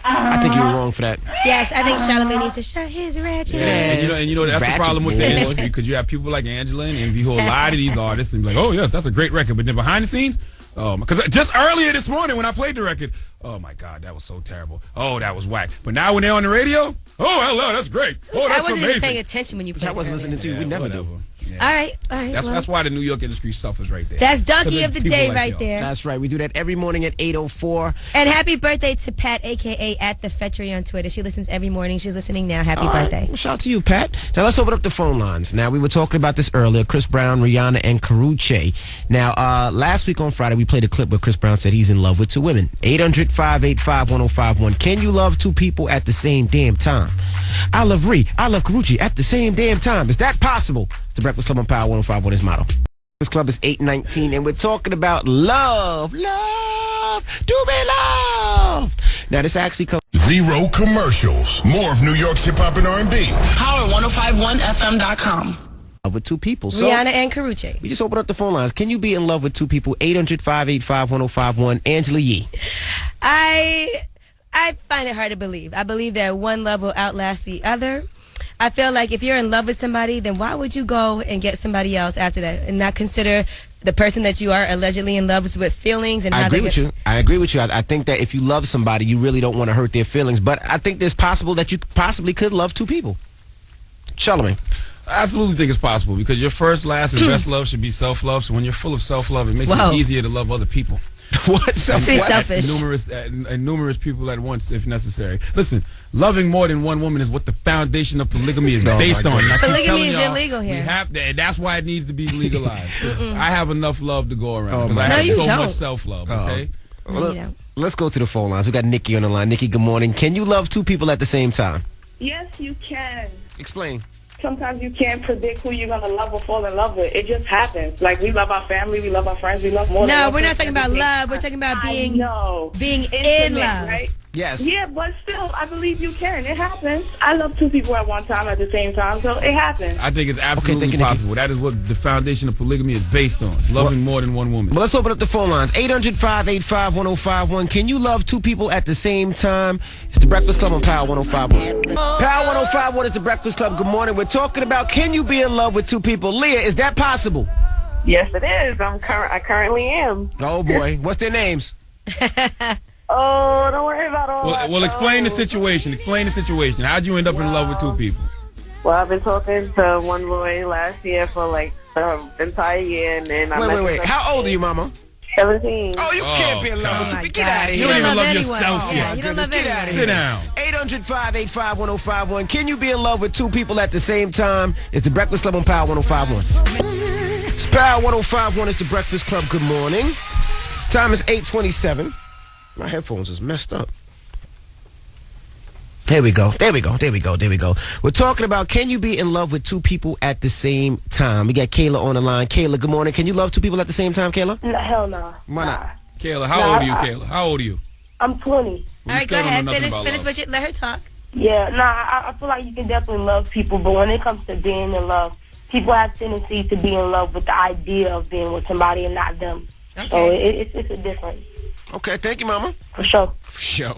I think you were wrong for that. Yes, I think Charlamagne needs to shut his ratchet. Yeah, and you know that's Ratchet, the problem with the boy. industry, because you have people like Angela and Envy who will lie to these artists and be like, oh, yes, that's a great record. But then behind the scenes, because just earlier this morning when I played the record, oh, my God, that was so terrible. Oh, that was whack. But now when they're on the radio, oh, hello, that's great. Oh, that's I wasn't amazing. even paying attention when you played. I wasn't listening to you. We never do. Yeah. All right. That's why the New York industry suffers right there. That's Donkey of the People Day like right y'all. there. That's right. We do that every morning at 8:04. And happy birthday to Pat, a.k.a. at the Fetchery on Twitter. She listens every morning. She's listening now. Happy birthday. Well, shout out to you, Pat. Now, let's open up the phone lines. Now, we were talking about this earlier. Chris Brown, Rihanna, and Karrueche. Now, last week on Friday, we played a clip where Chris Brown said he's in love with two women. 800-585-1051. Can you love two people at the same damn time? I love Ree. I love Karrueche at the same damn time. Is that possible? It's the Breakfast Club on Power 105 his motto. Breakfast Club is 8:19, and we're talking about love. Love to be loved. Now, this actually comes... Zero commercials. More of New York's hip hop and R&B. Power 1051FM.com. love with two people. So, Rihanna and Karrueche. We just opened up the phone lines. Can you be in love with two people? 800-585-1051. Angela Yee. I find it hard to believe. I believe that one love will outlast the other. I feel like if you're in love with somebody, then why would you go and get somebody else after that and not consider the person that you are allegedly in love with feelings and I how agree they with you. I agree with you. I think that if you love somebody, you really don't want to hurt their feelings. But I think there's possible that you possibly could love two people. Charlamagne. I absolutely think it's possible because your first, last, and best love should be self-love. So when you're full of self-love, it makes it easier to love other people. What? Pretty selfish. Numerous people at once, if necessary. Listen, loving more than one woman is what the foundation of polygamy is based on. Polygamy is illegal here. And that's why it needs to be legalized. I have enough love to go around because I have so much self-love. Okay. Let's go to the phone lines. We got Nikki on the line. Nikki, good morning. Can you love two people at the same time? Yes, you can. Explain. Sometimes you can't predict who you're going to love or fall in love with. It just happens. Like, we love our family, we love our friends, we love more than No, one we're not person talking about at the same love. We're time. talking about being in Intimate, love. right? Yes. Yeah, but still, I believe you can. It happens. I love two people at one time at the same time, so it happens. I think it's absolutely possible. That is what the foundation of polygamy is based on. Loving more than one woman. Well, let's open up the phone lines. 800-585-1051. Can you love two people at the same time? It's the Breakfast Club on Power 105.1. Power 105.1 is the Breakfast Club. Good morning. We're talking about can you be in love with two people? Leah, is that possible? Yes, it is. I currently am. Oh, boy. What's their names? Oh, don't worry about all that. Well, explain the situation. Explain the situation. How'd you end up in love with two people? Well, I've been talking to one boy last year for like the entire year, and then Wait. How old are you, Mama? 17. Oh, you can't be in love with two people. Get out of here. You don't even love yourself yet. You don't love Get out of Sit here. down. 800-585-1051. Can you be in love with two people at the same time? It's the Breakfast Club on Power 105.1. It's Power 105.1. It's the Breakfast Club. Good morning. Time is 8:27. My headphones is messed up. There we go. We're talking about can you be in love with two people at the same time? We got Kayla on the line. Kayla, good morning. Can you love two people at the same time, Kayla? No, hell no. Why not? Kayla, how old are you, Kayla? How old are you? I'm 20. All right, go ahead. Finish, but let her talk. Yeah, I feel like you can definitely love people, but when it comes to being in love, people have tendency to be in love with the idea of being with somebody and not them. Okay. So it's a difference. Okay, thank you, Mama. For sure.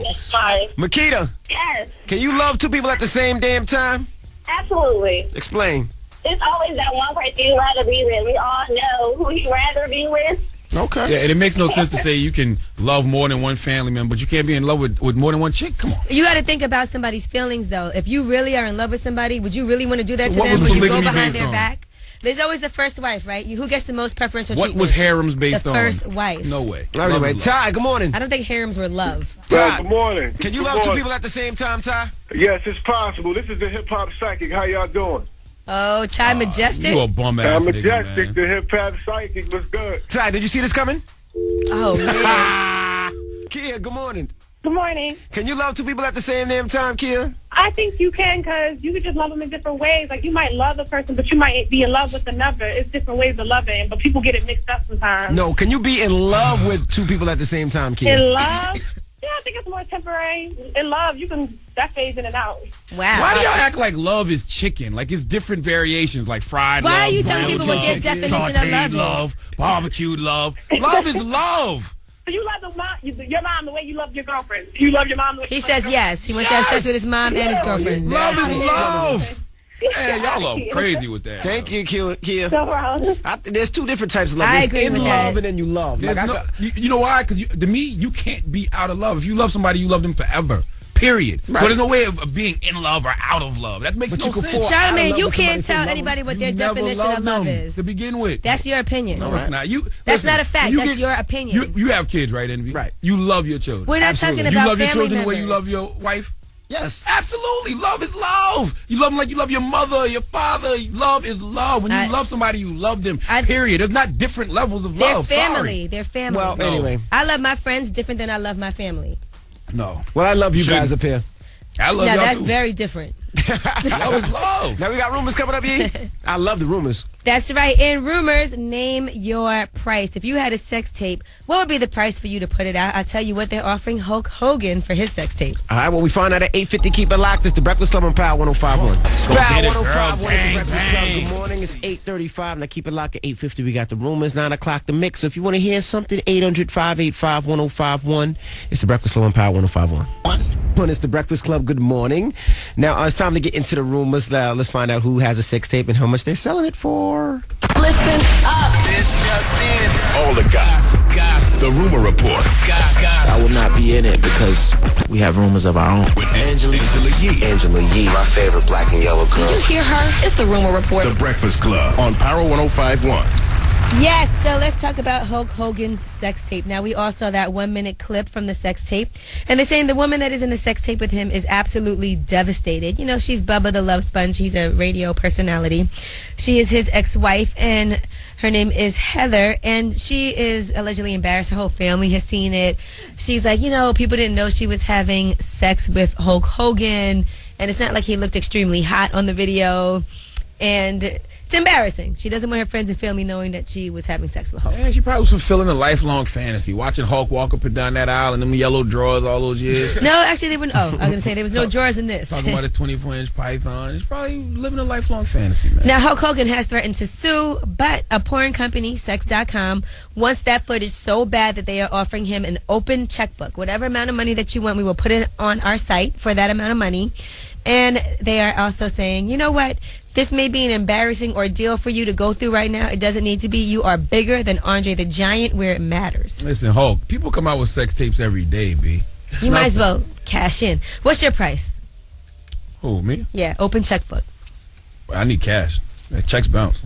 Yes, bye. Makita. Yes. Can you love two people at the same damn time? Absolutely. Explain. It's always that one person you'd rather be with. We all know who you'd rather be with. Okay. Yeah, and it makes no sense to say you can love more than one family member, but you can't be in love with more than one chick. Come on. You got to think about somebody's feelings, though. If you really are in love with somebody, would you really want to do that So to what them? was Would you go polygamy behind based their on? back? There's always the first wife, right? Who gets the most preferential What treatment? was harems based on? The first wife. No way. Anyway, Ty, good morning. I don't think harems were love. Ty, good morning. Can you Good love two morning. people at the same time, Ty? Yes, it's possible. This is the hip hop psychic. How y'all doing? Oh, Ty Majestic? You a bum ass I'm nigga, Majestic. man. The hip hop psychic was good. Ty, did you see this coming? Oh, man. Kia, good morning. Good morning. Can you love two people at the same damn time, Kia? I think you can because you can just love them in different ways. Like, you might love a person, but you might be in love with another. It's different ways of loving, but people get it mixed up sometimes. No, can you be in love with two people at the same time, Kia? In love? Yeah, I think it's more temporary. In love, you can, that fades in and out. Wow. Why do y'all act like love is chicken? Like it's different variations, like fried love. Why are you telling people what their grilled definition of sauteed love is? barbecued love. Love is love. So you love your mom the way you love your girlfriend. You love your mom the way He says yes. He wants to have sex with his mom and his girlfriend. Love is love. Man, y'all are crazy with that. Thank you, Kia. No problem. There's two different types of love. I There's agree in with love that. and then you love. There's Like, you know why? Because to me, you can't be out of love. If you love somebody, you love them forever. Period. Right. So there's no way of being in love or out of love. That makes no sense. Charlamagne, you can't tell anybody what their You never definition loved of love them is. to begin with. That's your opinion. No, it's not. That's not a fact. That's your opinion. You have kids, right, Envy? Right. You love your children. We're not talking about You love your family children the way you members. love your wife? Yes. Absolutely. Love is love. You love them like you love your mother, your father. Love is love. When you love somebody, you love them. Period. There's not different levels of They're love. family. Sorry. They're family. Well, anyway. I love my friends different than I love my family. No. Well, I love you guys up here. I love Now, y'all that's too. very different. Love is love. Now we got rumors coming up, Yee. I love the rumors. That's right. In rumors, name your price. If you had a sex tape, what would be the price for you to put it out? I'll tell you what they're offering Hulk Hogan for his sex tape. All right, well, we find out at 8:50. Keep it locked. It's the Breakfast Club on Power 105.1. Go get it, girl. 105.1 is the Bang, Breakfast Club. bang. Good morning. It's 8:35. Now keep it locked at 8:50. We got the rumors. 9 o'clock, the mix. So if you want to hear something, 800-585-1051. It's the Breakfast Club on Power 105.1. It's the Breakfast Club. Good morning. Now it's time to get into the rumors. Let's find out who has a sex tape and how much they're selling it for. Listen up. This All the gossip. The Rumor Report. I will not be in it because we have rumors of our own. With Angela Yee. Angela Yee, my favorite black and yellow girl. You hear her? It's the Rumor Report. The Breakfast Club on Power 105.1. Yes, so let's talk about Hulk Hogan's sex tape. Now, we all saw that 1-minute clip from the sex tape, and they're saying the woman that is in the sex tape with him is absolutely devastated. You know, she's Bubba the Love Sponge. He's a radio personality. She is his ex-wife, and her name is Heather, and she is allegedly embarrassed. Her whole family has seen it. She's like, you know, people didn't know she was having sex with Hulk Hogan, and it's not like he looked extremely hot on the video, and it's embarrassing. She doesn't want her friends and family knowing that she was having sex with Hulk. Yeah, she probably was fulfilling a lifelong fantasy, watching Hulk walk up and down that aisle in them yellow drawers all those years. No, actually, they wouldn't. Oh, I was going to say there was no drawers in this. Talking about a 24-inch python. She's probably living a lifelong fantasy, man. Now, Hulk Hogan has threatened to sue, but a porn company, Sex.com, wants that footage so bad that they are offering him an open checkbook. Whatever amount of money that you want, we will put it on our site for that amount of money. And they are also saying, you know what? This may be an embarrassing ordeal for you to go through right now. It doesn't need to be. You are bigger than Andre the Giant where it matters. Listen, Hulk, people come out with sex tapes every day, B. You might as well cash in. What's your price? Who, me? Yeah, open checkbook. I need cash. That checks bounce.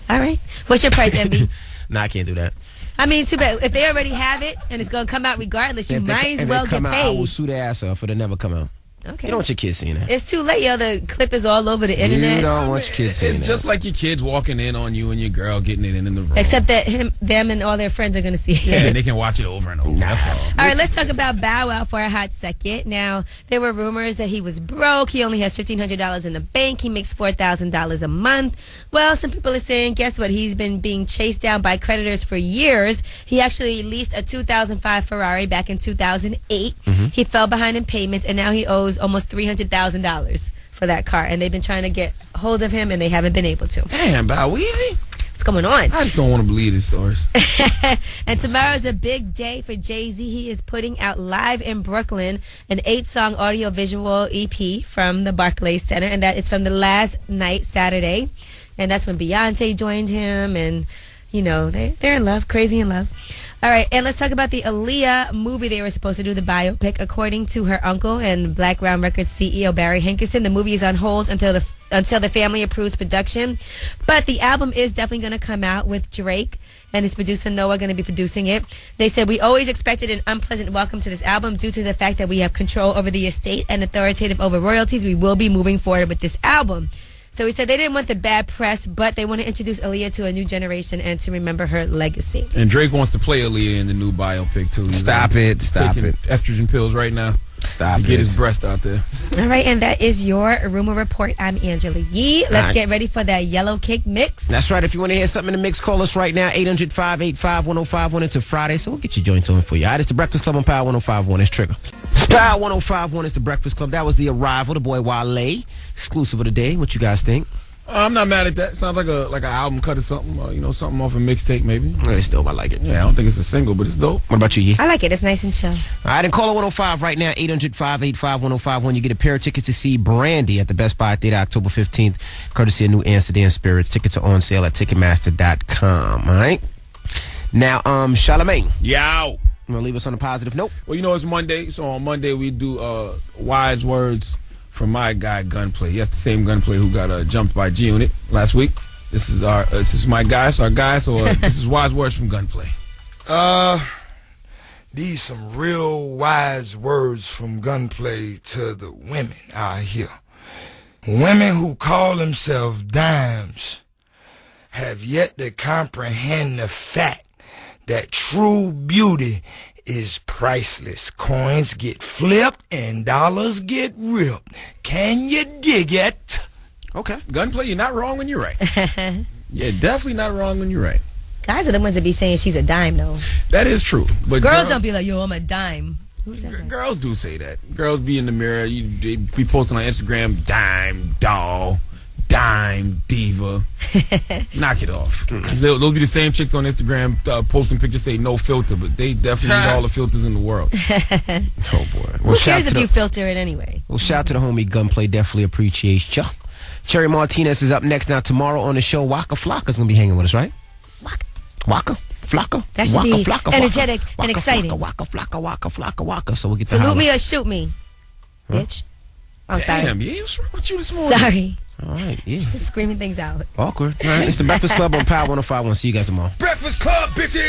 All right. What's your price, MB? Nah, I can't do that. I mean, too bad. If they already have it and it's going to come out regardless, you might as well get paid. I will sue their ass off if it never come out. Okay. You don't want your kids seeing that. It's too late, yo. The clip is all over the internet. You don't want your kids seeing that. It's just like your kids walking in on you and your girl getting it in the room. Except that them and all their friends are going to see it. Yeah, they can watch it over and over. That's all. All right, let's talk about Bow Wow for a hot second. Now, there were rumors that he was broke. He only has $1,500 in the bank. He makes $4,000 a month. Well, some people are saying, guess what? He's been being chased down by creditors for years. He actually leased a 2005 Ferrari back in 2008. He fell behind in payments, and now he owes almost $300,000 for that car. And they've been trying to get hold of him, and they haven't been able to. Damn, Bow Weezy. What's going on? I just don't want to believe these stories. And tomorrow's a big day for Jay-Z. He is putting out live in Brooklyn an 8-song audio-visual EP from the Barclays Center, and that is from the last night, Saturday. And that's when Beyonce joined him, and, you know, they're in love, crazy in love. All right, and let's talk about the Aaliyah movie they were supposed to do, the biopic. According to her uncle and Black Round Records CEO Barry Hankerson, the movie is on hold until the family approves production. But the album is definitely going to come out with Drake and his producer Noah going to be producing it. They said, we always expected an unpleasant welcome to this album due to the fact that we have control over the estate and authoritative over royalties. We will be moving forward with this album. So he said they didn't want the bad press, but they want to introduce Aaliyah to a new generation and to remember her legacy. And Drake wants to play Aaliyah in the new biopic, too. Stop it. Estrogen pills right now. Stop it. Get his breast out there. All right, and that is your Rumor Report. I'm Angela Yee. Let's get ready for that Yellow Cake Mix. That's right. If you want to hear something in the mix, call us right now, 800-585-1051. It's a Friday, so we'll get your joints on for you. All right, it's the Breakfast Club on Power 105.1. It's Trigger. Power 105.1 is the Breakfast Club. That was The Arrival, the boy Wale. Exclusive of the day. What you guys think? I'm not mad at that. Sounds like an album cut or something. Something off a mixtape maybe. It's dope. I like it. Yeah, I don't think it's a single, but it's dope. What about you, Yee? I like it. It's nice and chill. All right, and call 105 right now, 800-585-1051. You get a pair of tickets to see Brandy at the Best Buy Theater October 15th, courtesy of New Amsterdam Spirits. Tickets are on sale at Ticketmaster.com. All right. Now, Charlamagne. Yow. You want to leave us on a positive note? Well, it's Monday, so on Monday we do wise words from my guy Gunplay. Yes, the same Gunplay who got jumped by G-Unit last week. This is my guy. So this is wise words from Gunplay. These some real wise words from Gunplay to the women out here. Women who call themselves dimes have yet to comprehend the fact that true beauty is priceless. Coins get flipped and dollars get ripped. Can you dig it? Okay. Gunplay, you're not wrong when you're right. Yeah, definitely not wrong when you're right. Guys are the ones that be saying she's a dime, though. That is true. But girls don't be like, yo, I'm a dime. Who says that? Girls do say that. Girls be in the mirror. They be posting on Instagram, dime, doll, dime, diva. Knock it off. They'll be the same chicks on Instagram posting pictures say no filter, but they definitely need all the filters in the world. Oh, boy. Who cares if you filter it anyway? Well, shout out to the homie Gunplay. Definitely appreciate ya. Cherry Martinez is up next. Now, tomorrow on the show, Waka Flocka's going to be hanging with us, right? Waka flocka. That should waka, be flocka, energetic waka, and exciting. Waka flocka, waka flocka, waka. So we'll get to Salute holler. me or shoot me, bitch. I'm sorry. Damn, yeah, what's wrong with you this morning? Sorry. All right, yeah. Just screaming things out. Awkward. All right, it's the Breakfast Club on Power 105.1. See you guys tomorrow. Breakfast Club, bitches.